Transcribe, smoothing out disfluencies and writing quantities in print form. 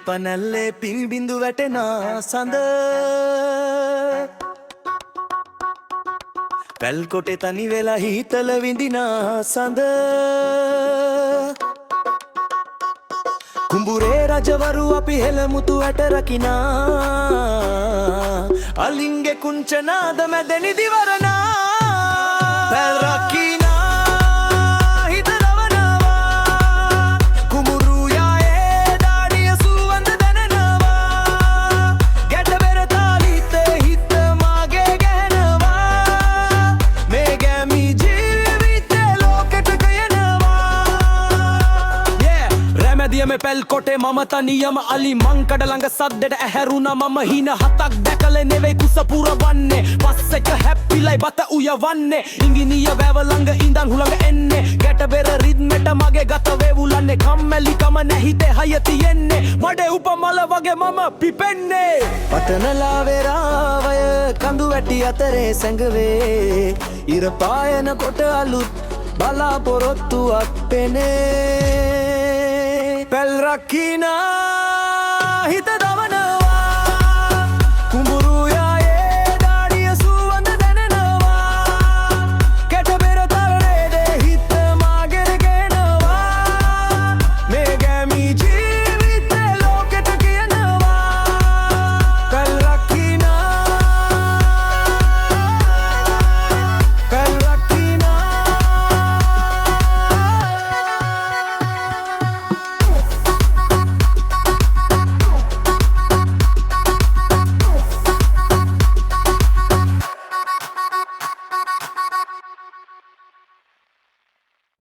පනල්ලේ පිල් බිඳු වැටෙනා සඳ පැල් කොටේ තනි වෙලා හීතල විඳිනා සඳ කුඹුරේ රජවරු අපි හෙළමුතු ඇට රකිනා අලින්ගේ කුංචනාද මැද නිදිවරනා පැල් රකිනා මේ පැල් කොටේ මම තනියම අලි මංකඩ ළඟ සද්දෙට ඇහැරුණා මම හින හතක් දැකලා නෙවෙයි කුස පුරවන්නේ පස්සෙක හැප්පිලයි බත උයවන්නේ ඉංගිනිය වැව ළඟ ඉඳන් හුළඟ එන්නේ ගැට බෙර රිද්මෙට මගේ ගත වේවුලන්නේ කම්මැලි කම නැහිතේ හය තියෙන්නේ මඩේ උපමල වගේ මම පිපෙන්නේ පතනලා වෙරාවය කඳු වැටි අතරේ සැඟවේ ඉර පායන කොට අලුත් බලාපොරොත්තුවක් පෙනේ පැල් රකිනා හිත